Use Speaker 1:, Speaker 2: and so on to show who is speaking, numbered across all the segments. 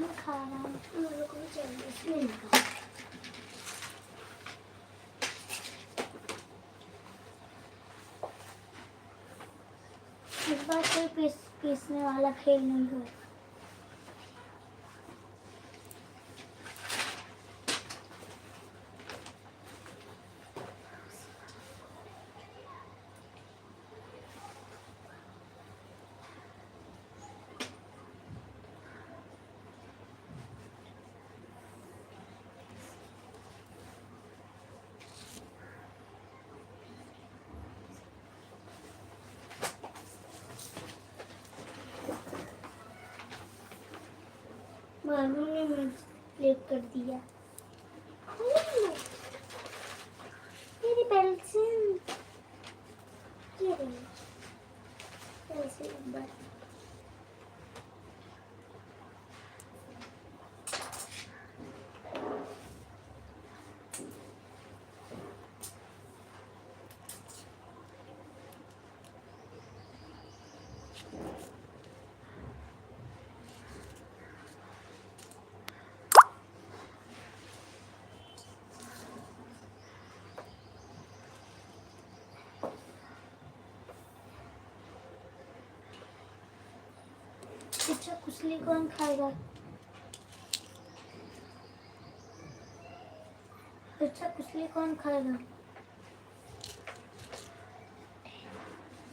Speaker 1: मैं खा रहा हूँ, मेरे को भी चाहिए, इसमें नहीं खा। इस बार कोई पीसने वाला खेल नहीं हुआ। मालूम ने मुझे क्लिक कर दिया। मेरी पेंसिल ये रही पेंसिल एक बार। अच्छा कुचली कौन खाएगा? अच्छा कुचली कौन खाएगा?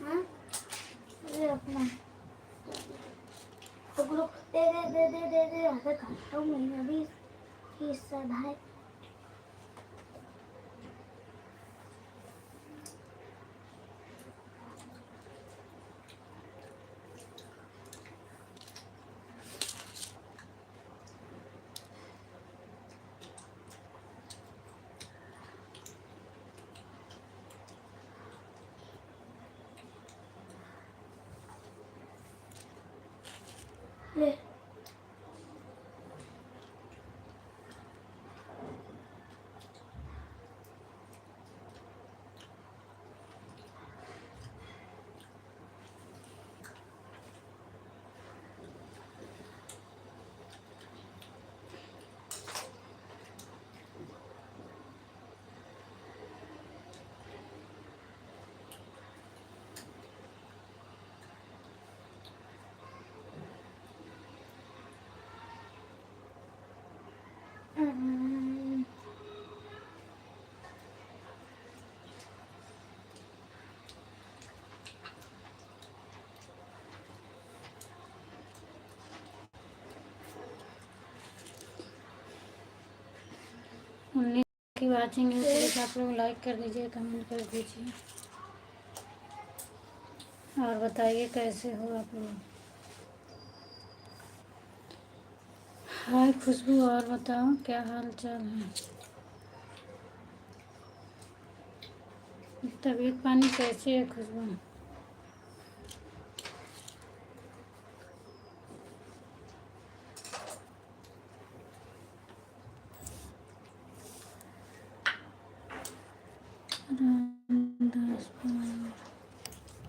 Speaker 1: हाँ ये अपना तो ग्रुप दे दे दे दे दे दे ऐसे खाता हूँ मैं अभी हिस्सा है। ले
Speaker 2: उन्नीस की वाचिंग है, प्लीज आप लोग लाइक कर दीजिए, कमेंट कर दीजिए और बताइए कैसे हो आप लोग। हाय खुशबू, और बताओ क्या हाल चाल है, तबीयत पानी कैसे है खुशबू? रामदास,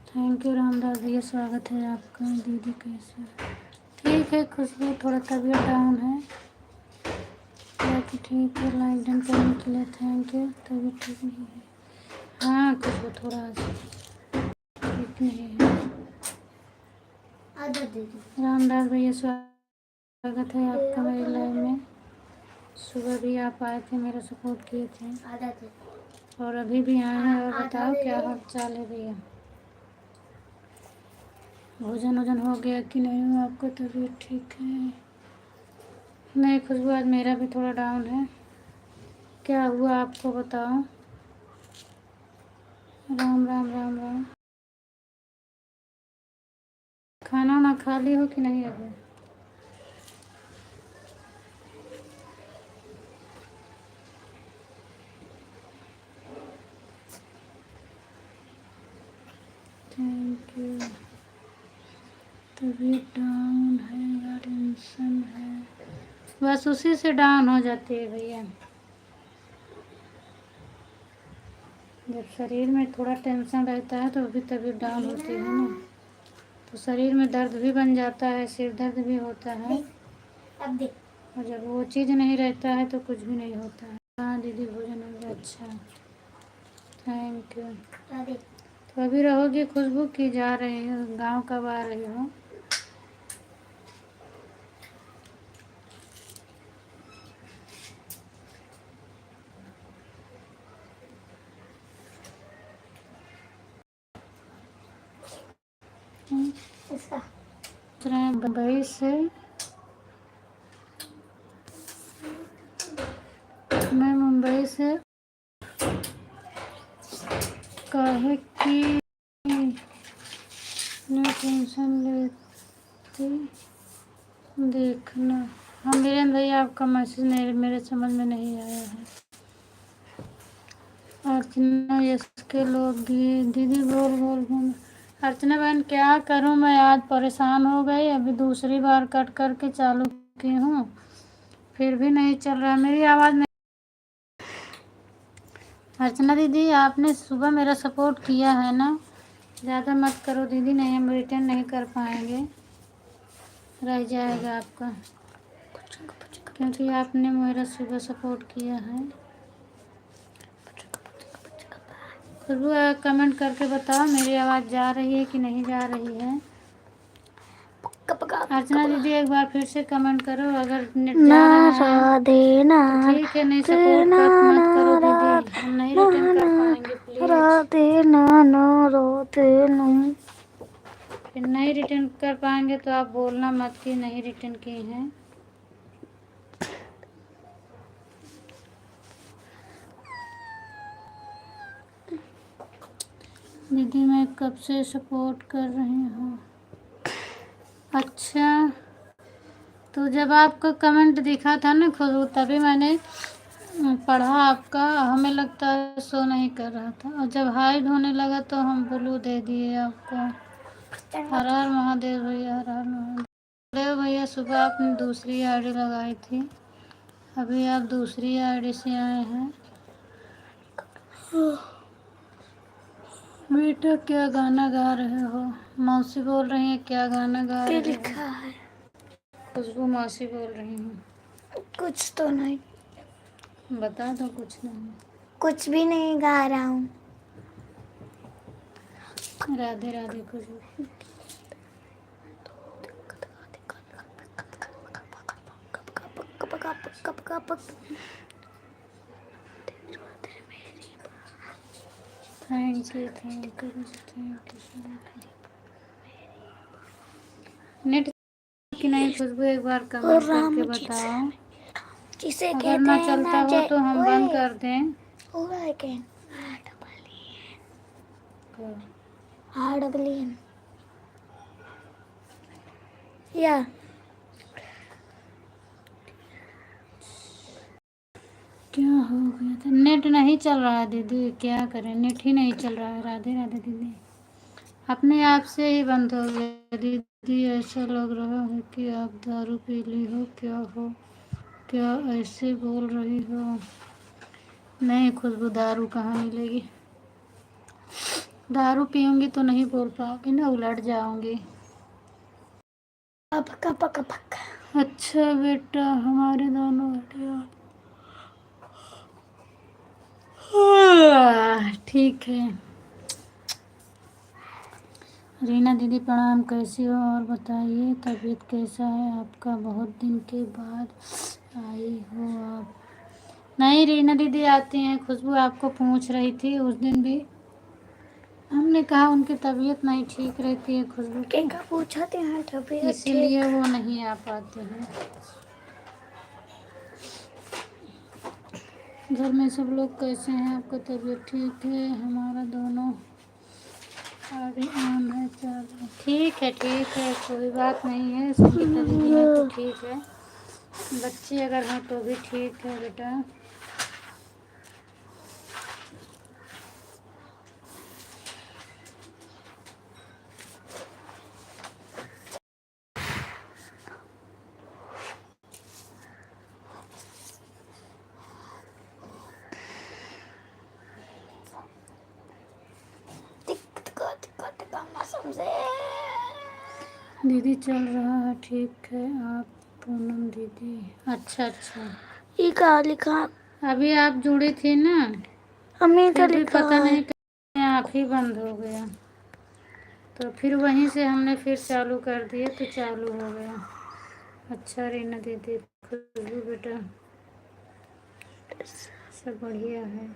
Speaker 2: थैंक यू रामदास भैया, स्वागत है आपका। दीदी कैसे? ठीक है खुशबू, थोड़ा तबीयत डाउन है, बाकी ठीक है। लाइक डन करने के लिए थैंक यू। तबीयत ठीक नहीं है, हाँ खुशबू थोड़ा ठीक नहीं है। रामदास भैया स्वागत है आपका मेरे लाइव में। सुबह भी आप आए थे, मेरा सपोर्ट किए थे और अभी भी आए हैं। और बताओ क्या हाल चाल है भैया, भोजन वोजन हो गया कि नहीं हुआ आपका? तबीयत ठीक है? नहीं खुशबू, आज मेरा भी थोड़ा डाउन है। क्या हुआ आपको बताओ? राम राम राम राम। खाना ना खा ली हो कि नहीं अभी? Thank you. तबीयत डाउन है या टेंशन है? बस उसी से डाउन हो जाती है भैया, जब शरीर में थोड़ा टेंशन रहता है तो भी तबीयत डाउन होती है ना, तो शरीर में दर्द भी बन जाता है, सिर दर्द भी होता है,
Speaker 1: अब देख।
Speaker 2: और जब वो चीज़ नहीं रहता है तो कुछ भी नहीं होता है। हाँ दीदी भोजन हो गया, अच्छा थैंक यू।
Speaker 1: राधे।
Speaker 2: तो अभी रहोगी खुशबू की जा रही हो, गाँव कब आ रही हो?
Speaker 1: इसका
Speaker 2: मुंबई से मैं मुंबई से काहे की न टेंशन लेती देखना। हाँ वीरेंद्र भैया आपका मैसेज नहीं, मेरे समझ में नहीं आया है। अर्चना यस के लोग दीदी बोल बोल बोल। अर्चना बहन क्या करूं मैं, आज परेशान हो गई। अभी दूसरी बार कट करके चालू की हूँ, फिर भी नहीं चल रहा मेरी आवाज़ में। अर्चना दीदी आपने सुबह मेरा सपोर्ट किया है ना, ज़्यादा मत करो दीदी, नहीं हम रिटर्न नहीं कर पाएंगे, रह जाएगा आपका, क्योंकि आपने मेरा सुबह सपोर्ट किया है। खुशबू कमेंट करके बताओ मेरी आवाज़ जा रही है कि नहीं जा रही है। अर्चना दीदी एक बार फिर से कमेंट करो अगर नेट जा रहा है तो ठीक है, नहीं सपोर्ट मत करो दीदी, हम नहीं रिटर्न कर पाएंगे प्लीज। फिर नहीं रिटर्न कर पाएंगे तो आप बोलना मत कि नहीं रिटर्न किए हैं। दीदी मैं कब से सपोर्ट कर रही हूँ। अच्छा तो जब आपका कमेंट दिखा था ना खुद, तभी मैंने पढ़ा आपका, हमें लगता है शो नहीं कर रहा था, और जब हाइड होने लगा तो हम ब्लू दे दिए आपको। हर हर महादेव भैया, हर हर महादेव भैया। सुबह आपने दूसरी आईडी लगाई थी, अभी आप दूसरी आईडी से आए हैं। बेटा क्या गाना गा रहे हो? मौसी बोल रही है क्या गाना गा रहे हो? लिखा है खुशबू मौसी बोल रही हूँ।
Speaker 1: कुछ तो नहीं,
Speaker 2: बता दो कुछ नहीं।
Speaker 1: कुछ भी नहीं गा रहा हूँ।
Speaker 2: Radhe Radhe Khushbu. Thank you. Net कि नहीं खुशबू एक बार कमेंट करके बताओ,
Speaker 1: जिसे
Speaker 2: अगर ना चलता हो तो हम बंद कर दें।
Speaker 1: या
Speaker 2: क्या हो गया था? नेट नहीं चल रहा है दीदी, क्या करें, नेट ही नहीं चल रहा है। राधे राधे दीदी, अपने आप से ही बंद हो गया दीदी। ऐसा लग रहा है कि आप दारू पी ली हो, क्या हो, क्या ऐसे बोल रही हो? नहीं खुशबू दारू कहाँ मिलेगी, दारू पीऊँगी तो नहीं बोल पाऊँगी ना, उलट जाऊँगी।
Speaker 1: पक्का पक्का पक्का।
Speaker 2: अच्छा बेटा हमारे दोनों ठीक है। रीना दीदी प्रणाम, कैसी हो और बताइए तबीयत कैसा है आपका, बहुत दिन के बाद आई हो आप। नहीं रीना दीदी आती हैं, खुशबू आपको पूछ रही थी उस दिन भी, हमने कहा उनकी तबीयत नहीं ठीक रहती है खुशबू की,
Speaker 1: पूछा हैं तबीयत
Speaker 2: इसीलिए वो नहीं आ पाते हैं। घर में सब लोग कैसे हैं, आपका तबीयत ठीक है? हमारा दोनों आगे ऑन है, चलो ठीक है कोई बात नहीं है, संगीता दीदी हैं तो ठीक है, बच्चे अगर हैं तो भी ठीक है बेटा। दीदी चल रहा है ठीक है, आप पूनम दीदी, अच्छा अच्छा।
Speaker 1: ये कहाँ लिखा?
Speaker 2: अभी आप जुड़ी थी ना,
Speaker 1: हमें तो
Speaker 2: फिर भी
Speaker 1: लिखा
Speaker 2: पता
Speaker 1: है।
Speaker 2: नहीं कैसे आप ही बंद हो गया, तो फिर वहीं से हमने फिर चालू कर दिए तो चालू हो गया। अच्छा रीना दीदी, खुशबू बेटा, सब बढ़िया है।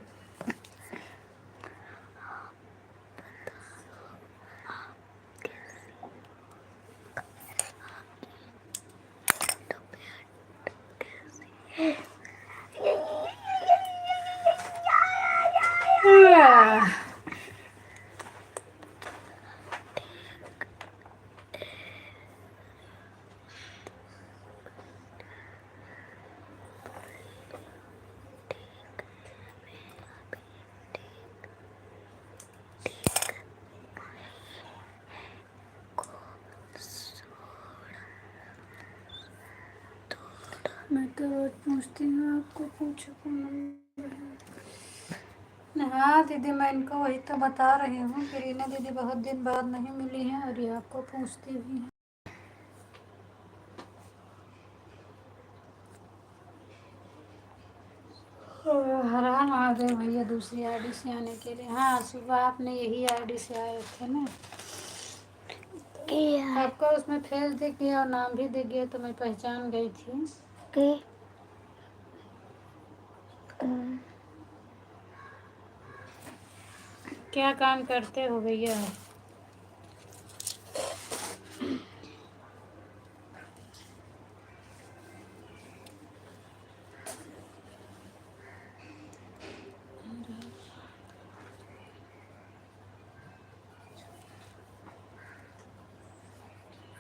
Speaker 2: मैं तो रोज पूछती हूँ आपको, पूछो कौन नंबर है। हाँ दीदी, मैं इनको वही तो बता रही हूँ कि रीना दीदी बहुत दिन बाद नहीं मिली हैं और ये आपको पूछती भी हैं। हैरान आ गए भैया दूसरी आईडी से आने के लिए। हाँ सुबह आपने यही आईडी से आए थे ना, आपका उसमें फेस दिख गया और नाम भी दिख गया तो मैं पहचान गई थी। क्या काम करते हो भैया?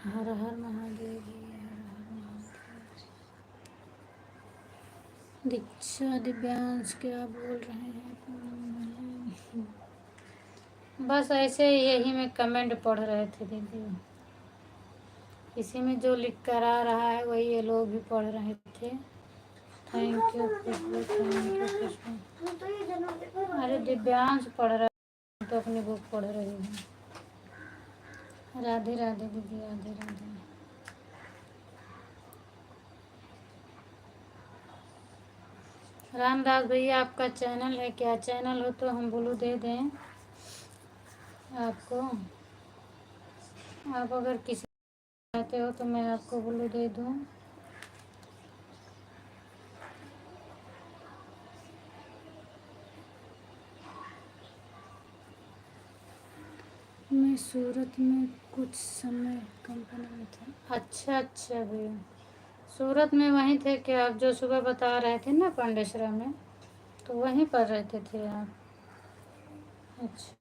Speaker 2: हर हर महादेव भैया, हर हर महादेव। दीक्षा दिव्यांश क्या बोल रहे हैं? बस ऐसे यही में कमेंट पढ़ रहे थे दीदी, इसी में जो लिख कर आ रहा है वही ये लोग भी पढ़ रहे थे। Thank you Khushbu, thank you Khushbu. अरे दिव्यांश पढ़ रहा है तो अपनी बुक पढ़ रही हूँ। राधे राधे दीदी, राधे राधे। रामदास भैया आपका चैनल है क्या? चैनल हो तो हम ब्लू दे दें आपको, आप अगर किसी चाहते हो तो मैं आपको ब्लू दे दूँ। मैं सूरत में कुछ समय कंपनी में था। अच्छा अच्छा भैया, सूरत में वहीं थे कि आप जो सुबह बता रहे थे ना पांडेसरा में, तो वहीं पर रहते थे आप? अच्छा,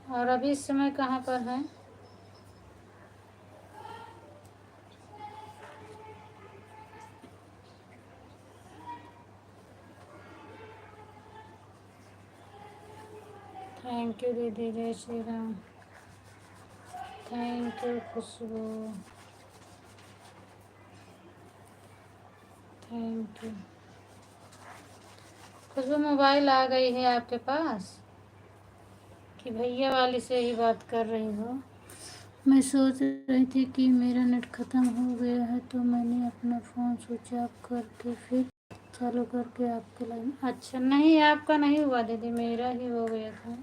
Speaker 2: और अभी इस समय कहाँ पर हैं? थैंक यू दीदी, जय Shri Ram. Thank you Khushbu, thank you Khushbu. Mobile आ गई है आपके पास कि भैया वाली से ही बात कर रही हो? मैं सोच रही थी कि मेरा नेट ख़त्म हो गया है तो मैंने अपना फ़ोन स्विच ऑफ करके फिर चालू करके आपके लाइन। अच्छा, नहीं आपका नहीं हुआ दीदी, मेरा ही हो गया था।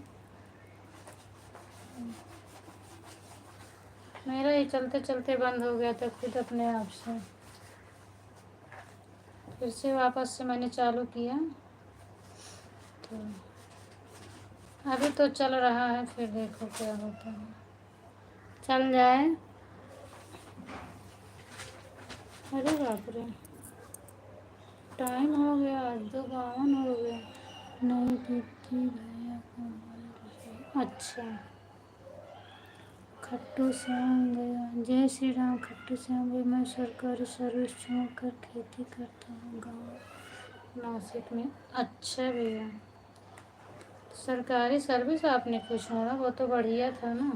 Speaker 2: मेरा ही चलते चलते बंद हो गया था खुद अपने आप से, फिर से वापस से मैंने चालू किया तो अभी तो चल रहा है, फिर देखो क्या होता है। चल जाए। अरे बाप रे, टाइम हो गया, आज 2:52 हो गया। नहीं दीदी भैया का मोबाइल। अच्छा, खट्टू श्याम गया। जय श्री राम खट्टू श्याम भैया, मैं सरकारी सर्विस छोड़कर खेती करता हूँ गाँव नासिक में। अच्छा भैया, सरकारी सर्विस आपने क्यों छोड़ा? वो तो बढ़िया था ना।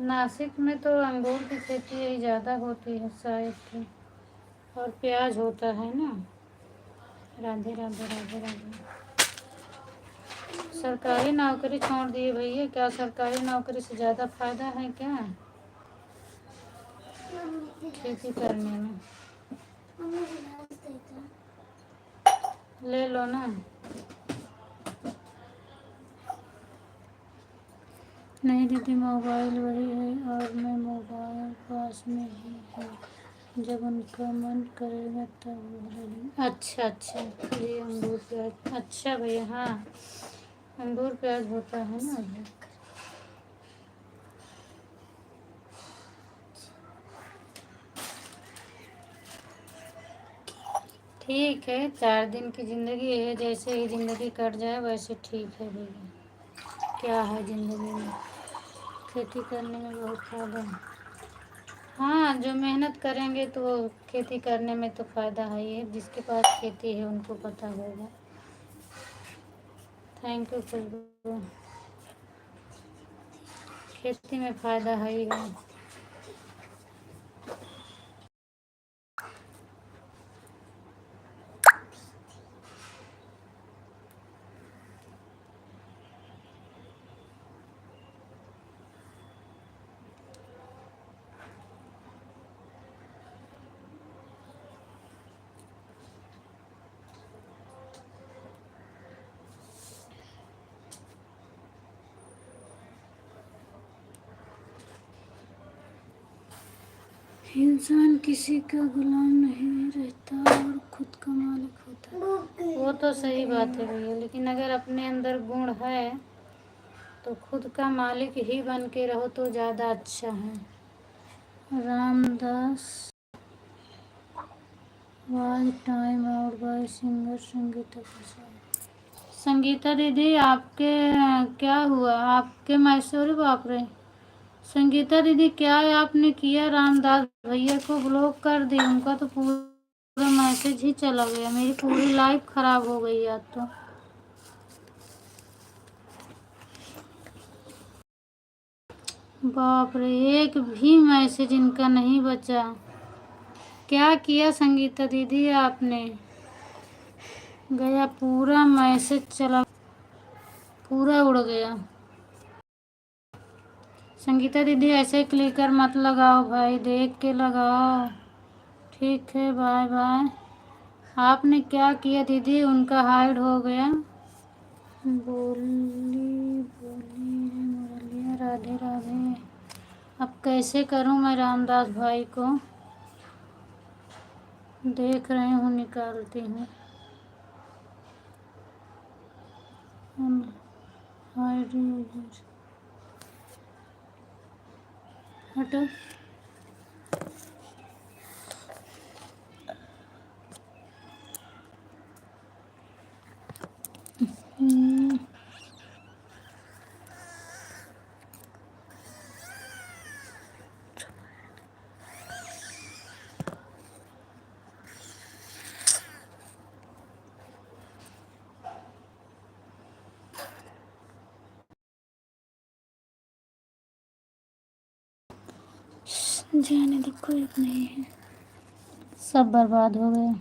Speaker 2: नासिक में तो अंगूर की खेती यही ज़्यादा होती है शायद थी, और प्याज होता है ना। राधे राधे, राधे राधे। सरकारी नौकरी छोड़ दिए भैया? क्या सरकारी नौकरी से ज़्यादा फायदा है क्या? खेती करने में।
Speaker 1: मम्मी गिलास देता।
Speaker 2: ले लो ना। नहीं दीदी, मोबाइल वही है और मैं मोबाइल पास में ही है, जब उनका मन करेगा तब बोलेंगे। अच्छा अच्छा, ये अंगूर प्याज, अच्छा भैया, हाँ अंगूर प्याज होता है ना अभी। ठीक है, 4 दिन की ज़िंदगी है, जैसे ही ज़िंदगी कट जाए वैसे ठीक है भैया। क्या है ज़िंदगी में, खेती करने में बहुत फ़ायदा है। हाँ, जो मेहनत करेंगे तो खेती करने में तो फ़ायदा है ही है, जिसके पास खेती है उनको पता होगा। थैंक यू खुशबू। खेती में फ़ायदा है ही है। इंसान किसी का गुलाम नहीं रहता और खुद का मालिक होता है। वो तो सही बात है भैया, लेकिन अगर अपने अंदर गुण है तो खुद का मालिक ही बन के रहो तो ज़्यादा अच्छा है। Ramdas was time out by singer Sangeeta Prasad. Sangeeta दीदी, आपके क्या हुआ, आपके मैसेज, बाप रे संगीता दीदी, क्या आपने किया, रामदास भैया को ब्लॉक कर दी, उनका तो पूरा मैसेज ही चला गया, मेरी पूरी लाइफ खराब हो गई आज तो। बाप रे, एक भी मैसेज इनका नहीं बचा। क्या किया संगीता दीदी आपने, गया पूरा मैसेज चला, पूरा उड़ गया। संगीता दीदी ऐसे क्लिकर मत लगाओ भाई, देख के लगाओ। ठीक है, बाय बाय। आपने क्या किया दीदी, उनका हाइड हो गया। बोली बोली मुरलिया, राधे राधे। अब कैसे करूं मैं रामदास भाई को, देख रही हूँ, निकालती हूँ। हाइड यूजर, हटो। जाने दो, कोई नहीं है, सब बर्बाद हो गया,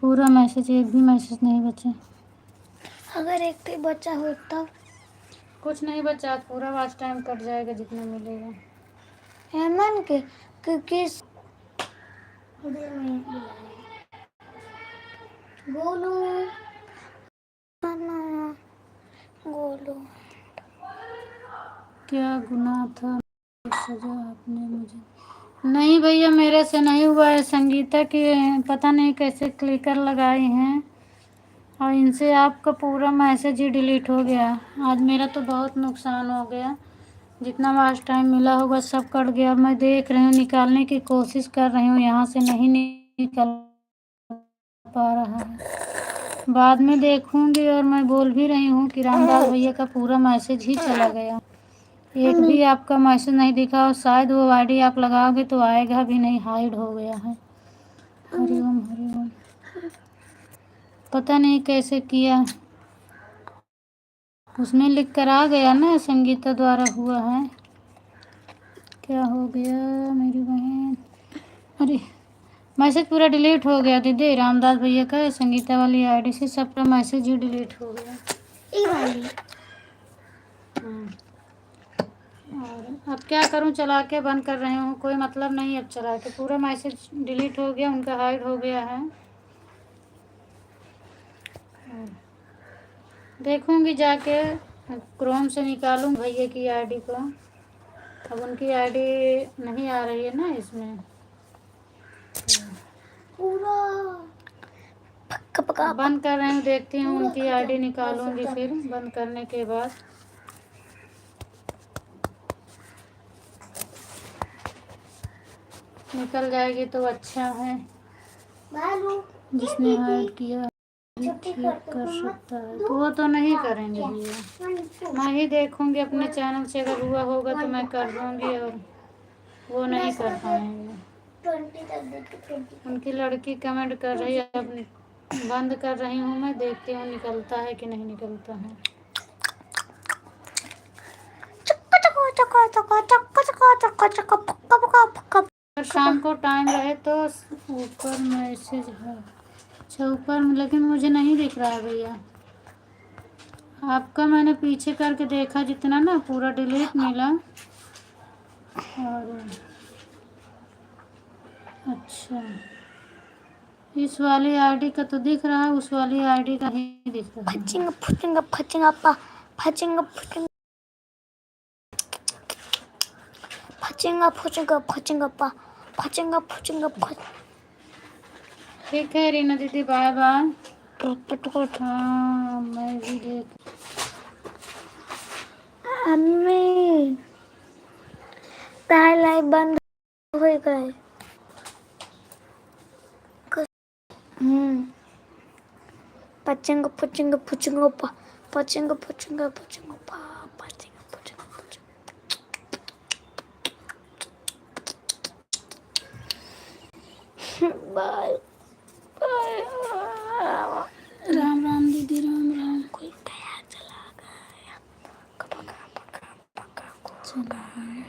Speaker 2: पूरा मैसेज, एक भी मैसेज नहीं बचा।
Speaker 1: अगर एक भी बचा हो तब
Speaker 2: कुछ नहीं बचा, पूरा वाच टाइम कट जाएगा जितना मिलेगा।
Speaker 1: हेमन के किस गोलू, गोलू
Speaker 2: क्या गुनाह था, सजा आपने मुझे। नहीं भैया, मेरे से नहीं हुआ है, संगीता की पता नहीं कैसे क्लिकर लगाई हैं और इनसे आपका पूरा मैसेज ही डिलीट हो गया। आज मेरा तो बहुत नुकसान हो गया, जितना वाच टाइम मिला होगा सब कट गया। मैं देख रही हूँ, निकालने की कोशिश कर रही हूँ, यहाँ से नहीं निकल पा रहा है। बाद में देखूंगी, और मैं बोल भी रही हूँ कि रामदास भैया का पूरा मैसेज ही चला गया, एक भी आपका मैसेज नहीं दिखा, और शायद वो आईडी आप लगाओगे तो आएगा भी नहीं, हाइड हो गया है। हरिओम हरिओम, पता नहीं कैसे किया, उसमें लिख कर आ गया ना संगीता द्वारा हुआ है। क्या हो गया मेरी बहन, अरे मैसेज पूरा डिलीट हो गया दीदी, रामदास भैया का संगीता वाली आईडी से सबका मैसेज ही डिलीट हो गया।
Speaker 1: ये वाली
Speaker 2: और अब क्या करूं, चला के बंद कर रही हूँ, कोई मतलब नहीं अब चला के, पूरा मैसेज डिलीट हो गया, उनका हाइड हो गया है। देखूंगी जाके, क्रोम से निकालूँ भैया की आईडी को। अब उनकी आईडी नहीं आ रही है ना इसमें,
Speaker 1: पूरा पक्का पक्का
Speaker 2: बंद कर रही हूँ, देखती हूँ
Speaker 1: पूरा
Speaker 2: उनकी
Speaker 1: खत्म,
Speaker 2: आईडी
Speaker 1: बस
Speaker 2: निकालूंगी
Speaker 1: खत्म।
Speaker 2: फिर बंद करने के बाद। निकल जाएगी तो अच्छा है,
Speaker 1: बालू
Speaker 2: जिसने हाइड किया ठीक कर सकता है, तो वो तो नहीं करेंगे भैया। मैं ही देखूंगी अपने चैनल से, अगर हुआ होगा तो मैं कर दूंगी, और वो नहीं कर पाएंगे।
Speaker 1: 20 तक देखो, 20
Speaker 2: उनकी लड़की कमेंट कर रही है, अब बंद कर रही हूँ मैं, देखती हूँ निकलता है कि नहीं निकलता है। अगर शाम को टाइम रहे तो ऊपर मैसेज है, अच्छा ऊपर, लेकिन मुझे नहीं दिख रहा है भैया। आपका मैंने पीछे करके देखा जितना ना, पूरा डिलीट मिला। और अच्छा, इस वाली आईडी का तो दिख रहा है, उस वाली आईडी का नहीं दिख रहा है।
Speaker 1: फचिंग फचिंग फचिंग अपा फचिंग फचिंग फचिंग फचिंग फचिंग अपा फचिंग फचिंग
Speaker 2: ठीक है रीना दीदी, बाय बाय। हाँ मैं भी देख,
Speaker 1: अम्मी ताला बंद हो गए। फचिंग फचिंग फचिंग अपा फचिंग फचिंग फचिंग अपा फचिंग फचिंग बाय बाय।
Speaker 2: राम राम दीदी, राम राम।
Speaker 1: कोई गया चला गया,
Speaker 2: चला गया।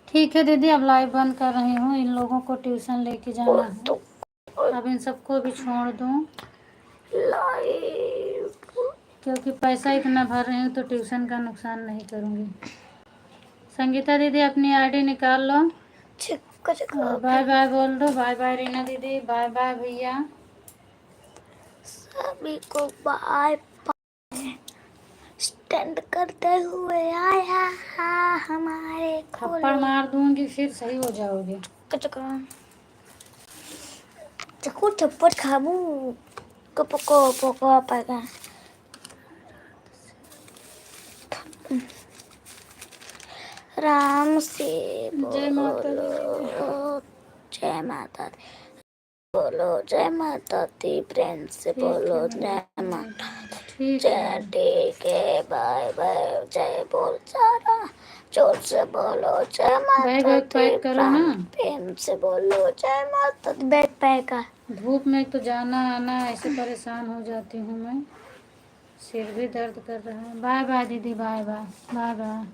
Speaker 2: ठीक है दीदी, अब लाइव बंद कर रही हूँ, इन लोगों को ट्यूशन लेके जाना है, अब इन सबको भी छोड़ दूँ,
Speaker 1: लाइव
Speaker 2: क्योंकि पैसा इतना भर रही हूँ तो ट्यूशन का नुकसान नहीं करूँगी। संगीता दीदी अपनी आईडी निकाल लो, और बाय बाय बोल दो। बाय बाय रीना दीदी, बाय बाय भैया,
Speaker 1: सभी को बाय। स्टैंड करते हुए आया हमारे
Speaker 2: थप्पड़ मार दूंगी फिर सही हो जाओगे।
Speaker 1: चको थप्पड़ खाबू कपको पको पाएगा। राम से
Speaker 2: जय माता दी,
Speaker 1: जय माता दी बोलो, जय माता दी प्रेम से बोलो, जय माता
Speaker 2: ठीक है,
Speaker 1: जय ठीक है, बाय बाय, जय बोल सारा जोर से बोलो, जय
Speaker 2: बैग
Speaker 1: माता
Speaker 2: वैग
Speaker 1: दी
Speaker 2: पैक करो ना,
Speaker 1: प्रेम से बोलो, जय माता दी। बैग पैक का
Speaker 2: धूप में तो जाना आना, ऐसे परेशान हो जाती हूँ मैं, सिर भी दर्द कर रहा है। बाय बाय दीदी, बाय बाय, बाय बाय।